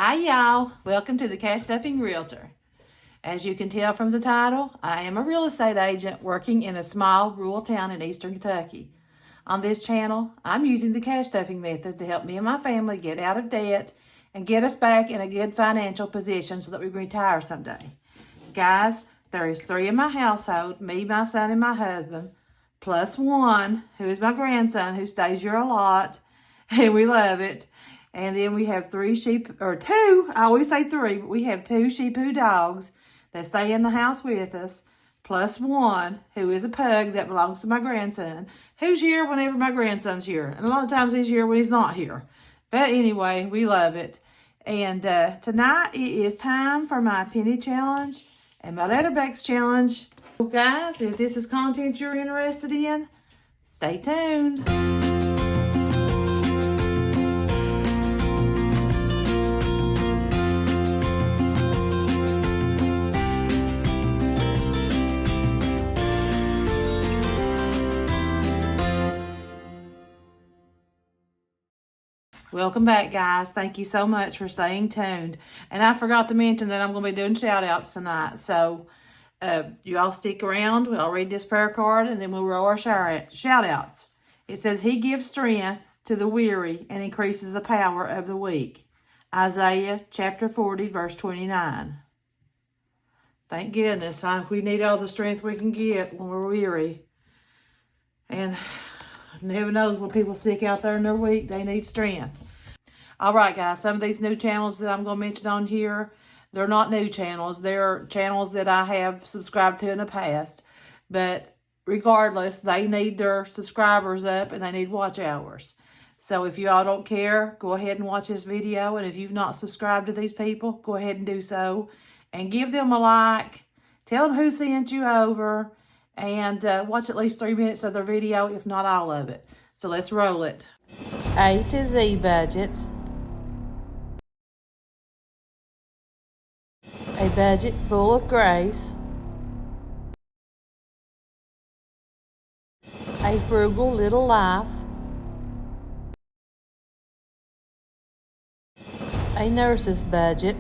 Hi y'all, welcome to the Cash Stuffing Realtor. As you can tell from the title, I am a real estate agent working in a small rural town in eastern Kentucky. On this channel, I'm using the cash stuffing method to help me and my family get out of debt and get us back in a good financial position so that we can retire someday. Guys, there is 3 in my household, me, my son, and my husband, plus 1, who is my grandson, who stays here a lot, and we love it. And then we have 2, I always say 3, but we have 2 Shih-Poo dogs that stay in the house with us, plus 1 who is a pug that belongs to my grandson, who's here whenever my grandson's here. And a lot of times he's here when he's not here. But anyway, we love it. And tonight it is time for my penny challenge and my letterbox challenge. So guys, if this is content you're interested in, stay tuned. Welcome back, guys. Thank you so much for staying tuned. And I forgot to mention that I'm going to be doing shout outs tonight. So you all stick around. I'll read this prayer card and then we'll roll our shout outs. It says, He gives strength to the weary and increases the power of the weak. Isaiah chapter 40, verse 29. Thank goodness. We need all the strength we can get when we're weary. And heaven knows when people sick out there and they're weak, they need strength. All right, guys, some of these new channels that I'm going to mention on here, they're not new channels. They're channels that I have subscribed to in the past. But regardless, they need their subscribers up and they need watch hours. So if you all don't care, go ahead and watch this video. And if you've not subscribed to these people, go ahead and do so. And give them a like. Tell them who sent you over. And watch at least 3 minutes of their video, if not all of it. So let's roll it. A to Z budgets. A budget full of grace. A frugal little life. A nurse's budget.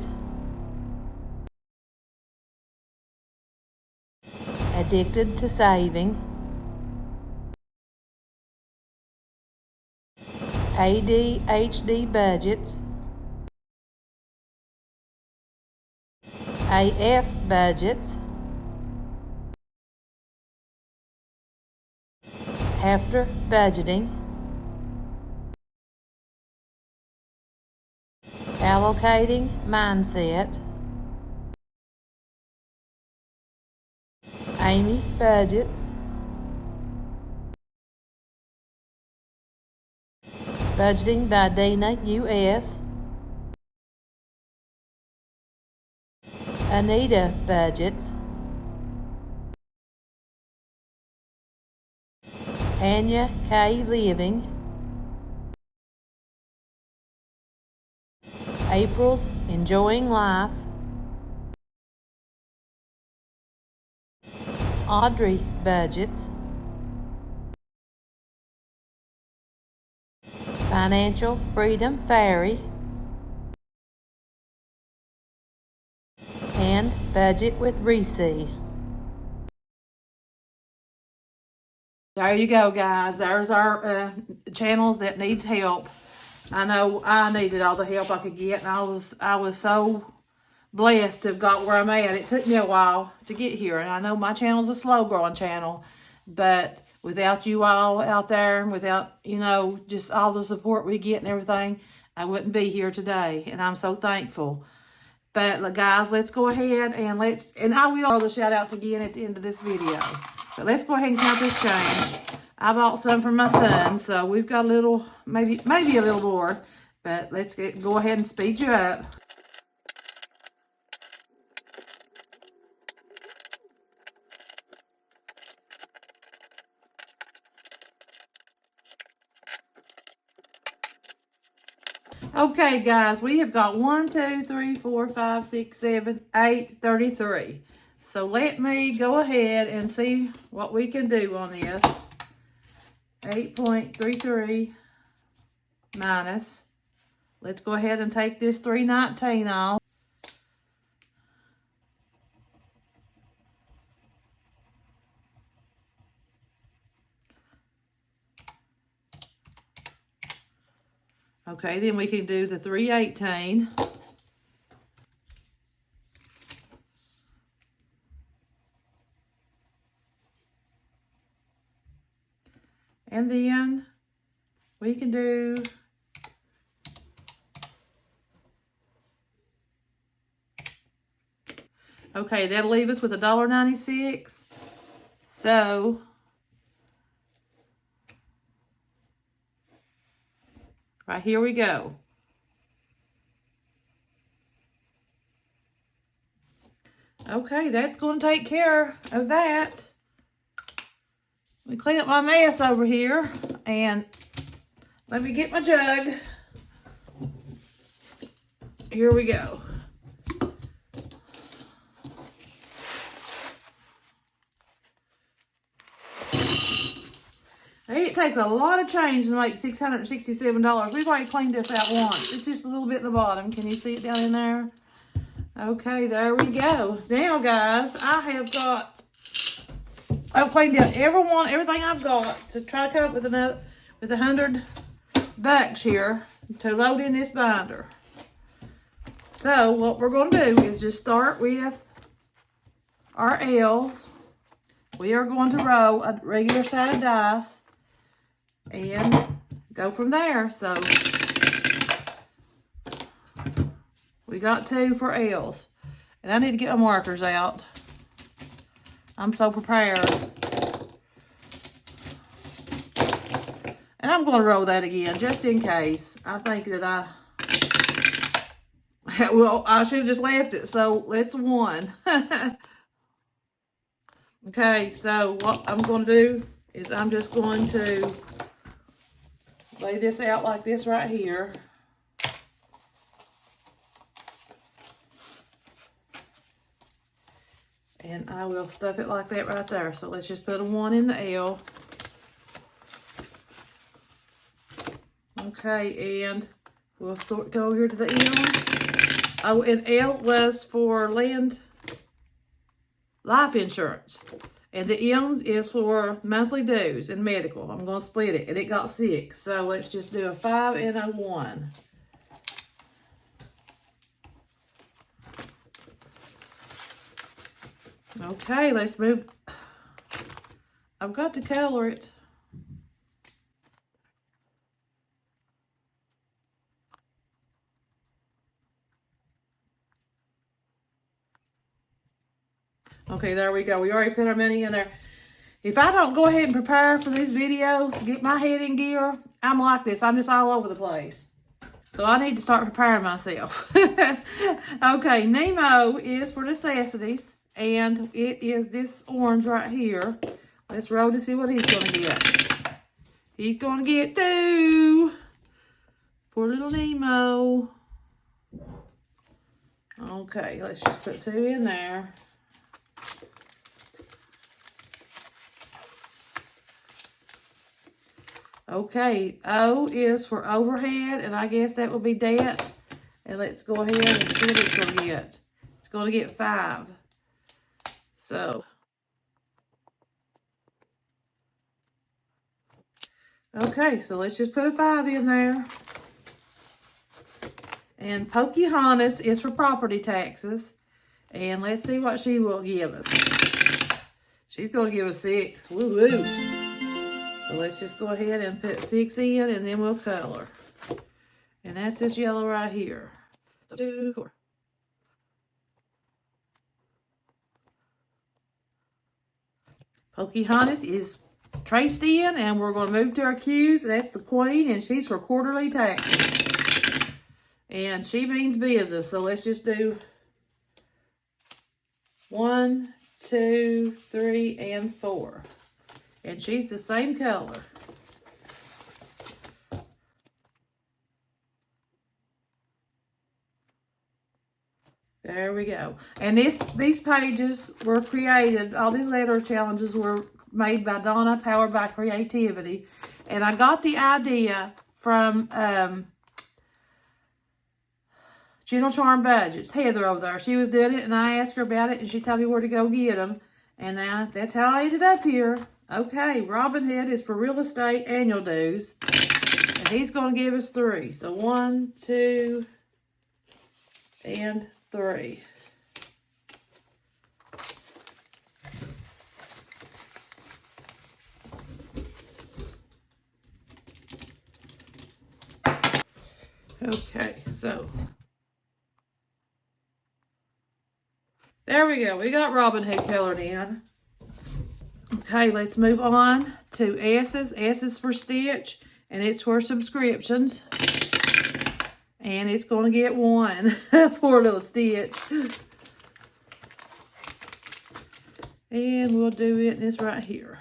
Addicted to saving. ADHD budgets. AF budgets. After budgeting. Allocating mindset. Amy budgets. Budgeting by Dina US. Anita budgets. Anya K living. April's enjoying life. Audrey budgets. Financial Freedom Fairy. And Budget with Reese. There you go, guys. There's our channels that needs help. I know I needed all the help I could get, and I was so blessed to have got where I'm at. It took me a while to get here, and I know my channel's a slow growing channel, but without you all out there, and without, just all the support we get and everything, I wouldn't be here today, and I'm so thankful. But guys, let's go ahead and I will throw the shout outs again at the end of this video. But let's go ahead and count this change. I bought some for my son, so we've got a little, maybe a little more, but let's go ahead and speed you up. Okay, guys, we have got 1, 2, 3, 4, 5, 6, 7, 8, 33. So let me go ahead and see what we can do on this. 8.33 minus let's go ahead and take this $3.19 off. Okay, then we can do the $3.18. And then we can do okay, that'll leave us with $1.96. So right here we go. Okay, that's going to take care of that. Let me clean up my mess over here, and let me get my jug. Here we go. It takes a lot of change to make $667. We've already cleaned this out once. It's just a little bit in the bottom. Can you see it down in there? Okay, there we go. Now, guys, I've cleaned out everything I've got to try to come up with $100 here to load in this binder. So what we're going to do is just start with our L's. We are going to roll a regular sided dice and go from there. So we got 2 for L's. And I need to get my markers out. I'm so prepared. And I'm going to roll that again, just in case. I think that well, I should have just left it. So let's 1. Okay, so what I'm going to do is I'm just going to lay this out like this right here. And I will stuff it like that right there. So let's just put a 1 in the L. Okay, and we'll go over here to the L. Oh, and L was for life insurance. And the M is for monthly dues and medical. I'm going to split it. And it got 6. So let's just do a 5 and a 1. Okay, let's move. I've got to color it. Okay, there we go. We already put our money in there. If I don't go ahead and prepare for these videos, get my head in gear, I'm like this. I'm just all over the place. So I need to start preparing myself. Okay, Nemo is for necessities. And it is this orange right here. Let's roll to see what he's going to get. He's going to get 2. Poor little Nemo. Okay, let's just put 2 in there. Okay, O is for overhead, and I guess that will be debt. And let's go ahead and see what it's going to get. It's going to get 5. So, okay, so let's just put a 5 in there. And Pocahontas is for property taxes. And let's see what she will give us. She's going to give us 6. Woo-woo. So let's just go ahead and put 6 in, and then we'll color. And that's this yellow right here. So 2, 4. Pocahontas is traced in, and we're going to move to our Q's. That's the Queen, and she's for quarterly taxes. And she means business, so let's just do 1, 2, 3, and 4. And she's the same color. There we go. And these pages were created, all these letter challenges were made by Donna, powered by creativity. And I got the idea from Gentle Charm Budgets. Heather over there. She was doing it, and I asked her about it, and she told me where to go get them. And that's how I ended up here. Okay, Robin Hood is for real estate annual dues. And he's going to give us 3. So 1, 2, and 3. Okay, so there we go. We got Robin Hood colored in. Okay, let's move on to S's. S is for Stitch, and it's for subscriptions. And it's going to get 1. Poor little Stitch. And we'll do it in this right here.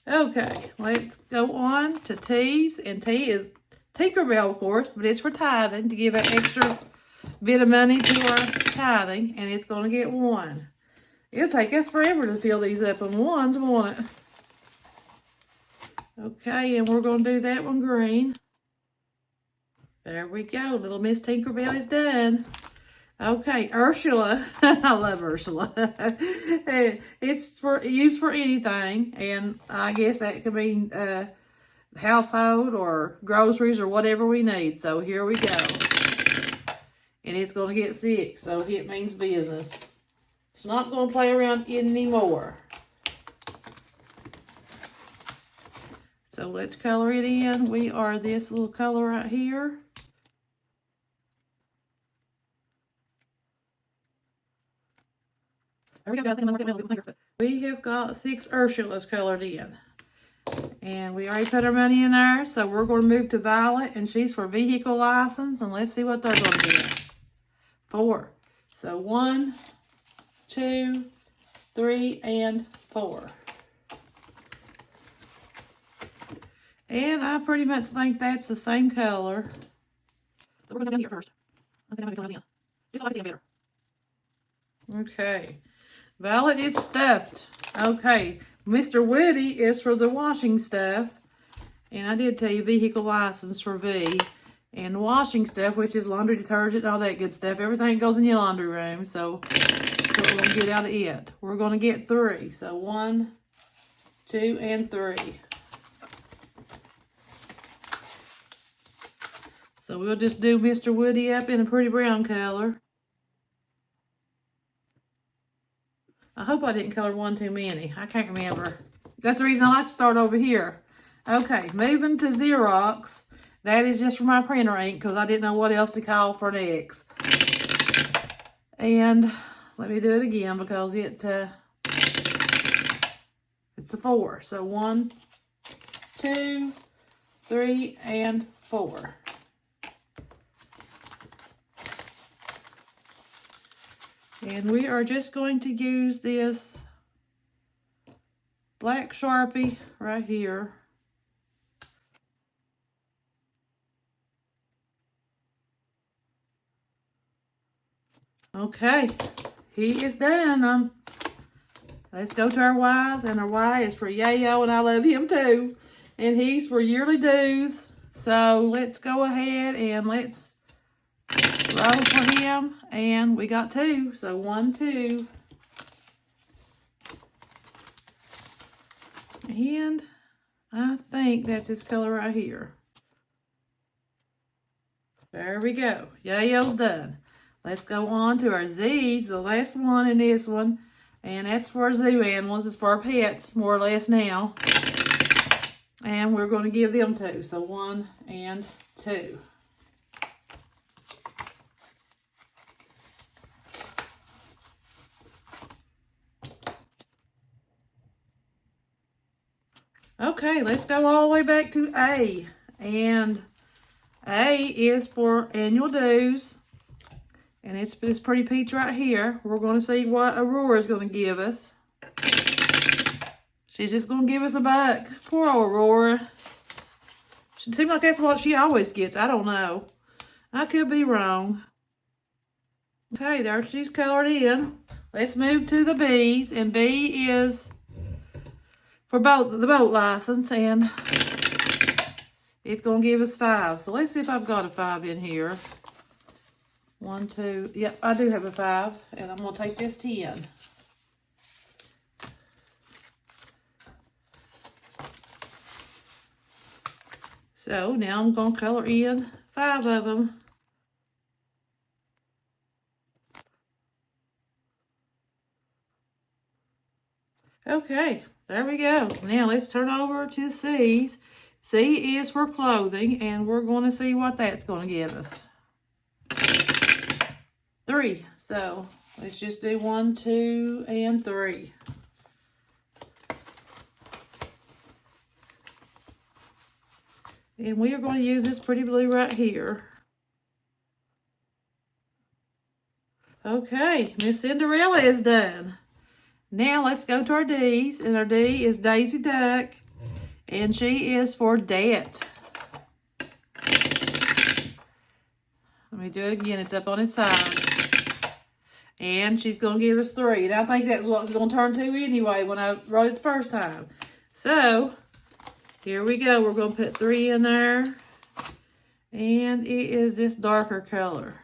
Okay, let's go on to T's. And T is Tinkerbell, of course, but it's for tithing, to give an extra bit of money to our tithing. And it's going to get 1. It'll take us forever to fill these up in ones, won't it? Okay, and we're going to do that one green. There we go. Little Miss Tinkerbell is done. Okay, Ursula. I love Ursula. It's used for anything, and I guess that could mean household or groceries or whatever we need. So here we go. And it's going to get 6, so it means business. It's not going to play around anymore. So let's color it in. We are this little color right here. There we go. We have got 6 Ursulas colored in. And we already put our money in there. So we're going to move to Violet. And she's for vehicle license. And let's see what they're going to get. 4. So 1, 2, 3, and 4. And I pretty much think that's the same color. So we're going to go down here first. I think I'm going to go down. Just so I can see them better. Okay. Violet is stuffed. Okay. Mr. Woody is for the washing stuff. And I did tell you vehicle license for V. And washing stuff, which is laundry detergent and all that good stuff. Everything goes in your laundry room. So we're going to get out of it. We're going to get 3. So 1, 2, and 3. So we'll just do Mr. Woody up in a pretty brown color. I hope I didn't color one too many. I can't remember. That's the reason I like to start over here. Okay, moving to Xerox. That is just for my printer ink because I didn't know what else to call for next. And let me do it again because it's a 4. So 1, 2, 3, and 4. And we are just going to use this black Sharpie right here. Okay, he is done. Let's go to our Y's, and our Y is for Yayo, and I love him too. And he's for yearly dues. So let's go ahead and let's roll for him. And we got 2. So 1, 2. And I think that's his color right here. There we go. Yayo's done. Let's go on to our Z's, the last one in this one. And that's for zoo animals. It's for our pets, more or less now. And we're going to give them 2. So 1 and 2. Okay, let's go all the way back to A. And A is for annual dues. And it's this pretty peach right here. We're going to see what Aurora is going to give us. She's just going to give us $1. Poor Aurora. It seems like that's what she always gets. I don't know. I could be wrong. Okay, there she's colored in. Let's move to the B's. And B is for the boat license. And it's going to give us 5. So let's see if I've got a 5 in here. 1, 2. Yep, I do have a 5. And I'm going to take this 10. So now I'm going to color in 5 of them. Okay, there we go. Now let's turn over to C's. C is for clothing, and we're going to see what that's going to give us. 3. So let's just do 1, 2, and 3. And we are going to use this pretty blue right here. Okay, Miss Cinderella is done. Now let's go to our D's, and our D is Daisy Duck, and she is for debt. Let me do it again. It's up on its side. And she's going to give us 3. And I think that's what it's going to turn to anyway when I wrote it the first time. So, here we go. We're going to put 3 in there. And it is this darker color.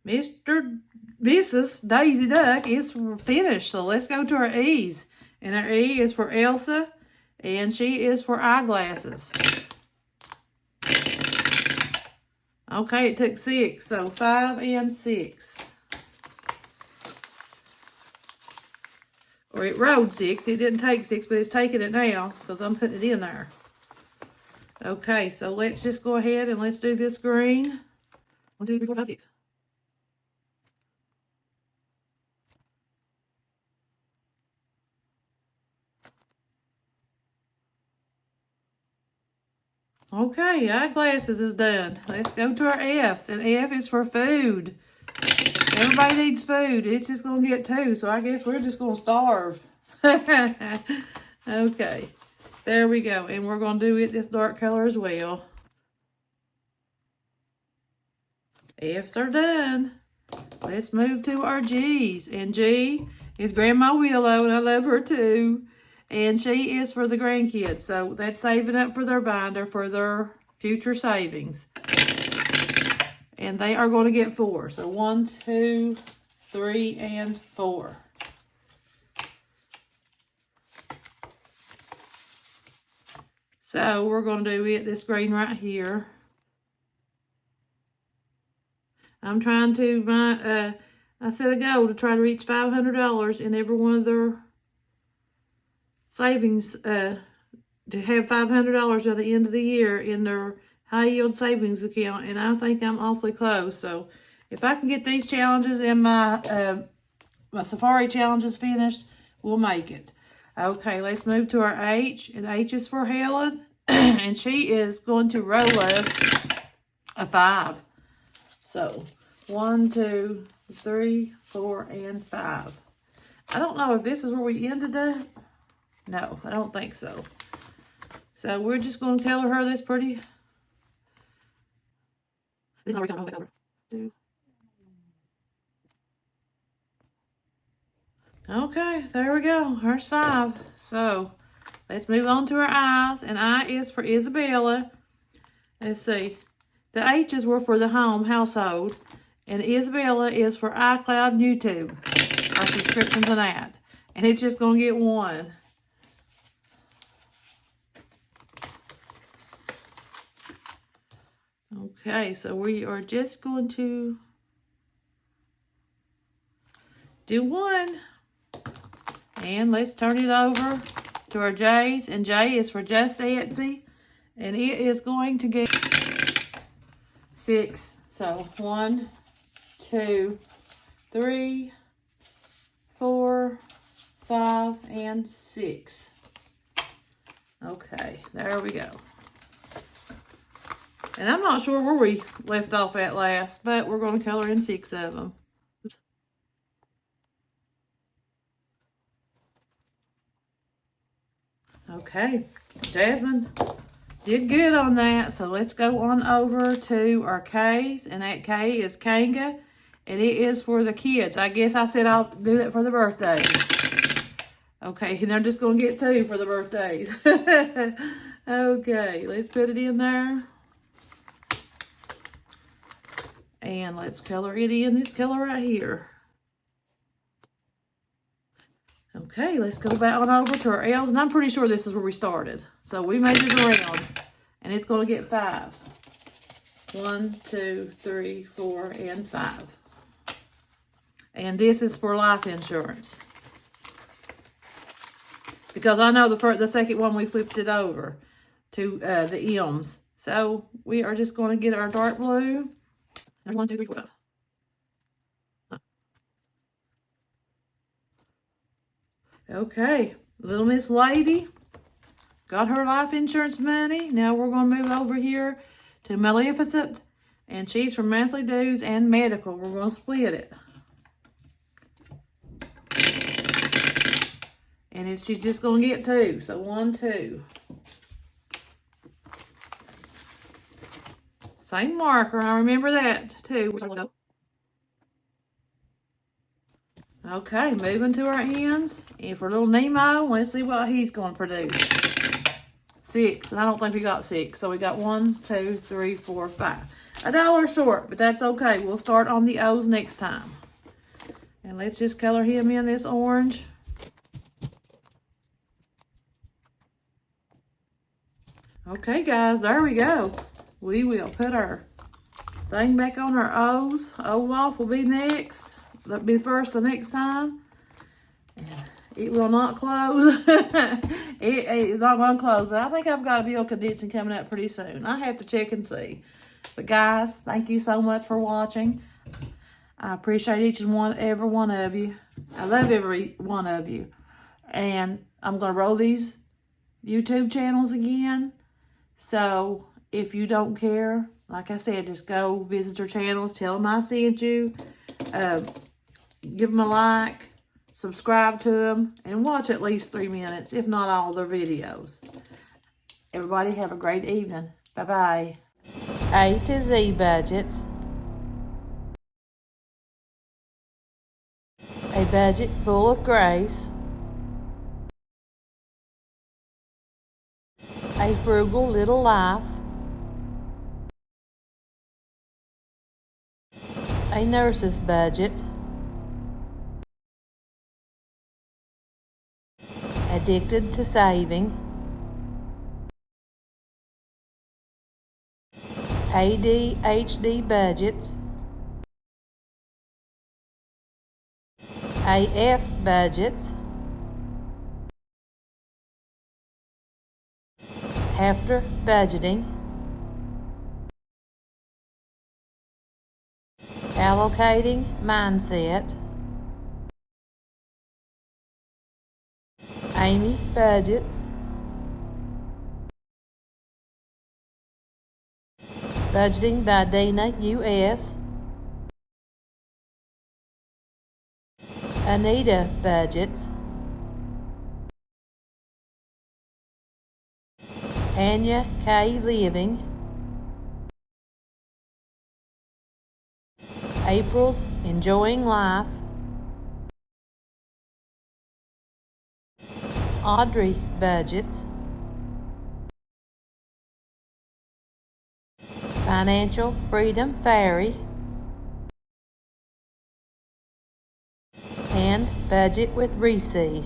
Mrs. Daisy Duck is finished. So let's go to our E's. And our E is for Elsa. And she is for eyeglasses. Okay, it took 6. So 5 and 6. Or it rode 6. It didn't take 6, but it's taking it now because I'm putting it in there. Okay, so let's just go ahead and let's do this green. 1, 2, 3, 4, 5, 6. Okay, eyeglasses is done. Let's go to our F's, and F is for food. Everybody needs food. It's just going to get 2, so I guess we're just going to starve. Okay, there we go. And we're going to do it this dark color as well. F's are done. Let's move to our G's. And G is Grandma Willow, and I love her too. And she is for the grandkids. So that's saving up for their binder for their future savings. And they are going to get 4. So 1, 2, 3, and 4. So we're going to do it this green right here. I'm trying to, I set a goal to try to reach $500 in every one of their savings, to have $500 at the end of the year in their high yield savings account, and I think I'm awfully close. So if I can get these challenges and my my safari challenges finished, we'll make it. Okay, let's move to our H, and H is for Helen, and she is going to roll us a 5. So 1, 2, 3, 4, and 5. I don't know if this is where we ended up. No, I don't think so. So we're just going to color her this pretty. This is not working out. Over. 2. Okay, there we go. Here's 5. So let's move on to our I's, and I is for Isabella. Let's see. The H's were for the household, and Isabella is for iCloud and YouTube, our subscriptions and that. And it's just going to get 1. Okay, so we are just going to do 1. And let's turn it over to our J's. And J is for Just Etsy. And it is going to get 6. So 1, 2, 3, 4, 5, and 6. Okay, there we go. And I'm not sure where we left off at last, but we're going to color in 6 of them. Oops. Okay, Jasmine did good on that. So let's go on over to our K's, and that K is Kanga, and it is for the kids. I guess I said I'll do that for the birthdays. Okay, and they're just going to get 2 for the birthdays. Okay, let's put it in there. And let's color it in this color right here. Okay, let's go back on over to our L's. And I'm pretty sure this is where we started. So we measured around. And it's going to get 5. 1, 2, 3, 4, and 5. And this is for life insurance. Because I know the second one we flipped it over to the M's. So we are just going to get our dark blue. There's 1, 2, 3, 4, 5. Okay, little Miss Lady got her life insurance money. Now we're going to move over here to Maleficent. And she's for monthly dues and medical. We're going to split it. And she's just going to get 2. So 1, 2. Same marker. I remember that too. Okay, moving to our ends. And for little Nemo, let's see what he's going to produce. 6. And I don't think we got 6. So we got 1, 2, 3, 4, 5. $1 short, but that's okay. We'll start on the O's next time. And let's just color him in this orange. Okay, guys, there we go. We will put our thing back on our O's. Olaf will be next. That'll be first the next time. It will not close. It's not going to close, but I think I've got a bill condensing coming up pretty soon. I have to check and see. But guys, thank you so much for watching. I appreciate every one of you. I love every one of you. And I'm going to roll these YouTube channels again. So if you don't care, like I said, just go visit their channels. Tell them I sent you. Give them a like. Subscribe to them. And watch at least 3 minutes, if not all their videos. Everybody have a great evening. Bye-bye. A to Z budgets. A budget full of grace. A frugal little life. A nurse's budget. Addicted to saving. ADHD budgets. AF budgets. After budgeting. Allocating mindset. Amy budgets. Budgeting by Dina US. Anita budgets. Anya K. Living. April's Enjoying Life. Audrey budgets. Financial Freedom Fairy. And Budget with Reese.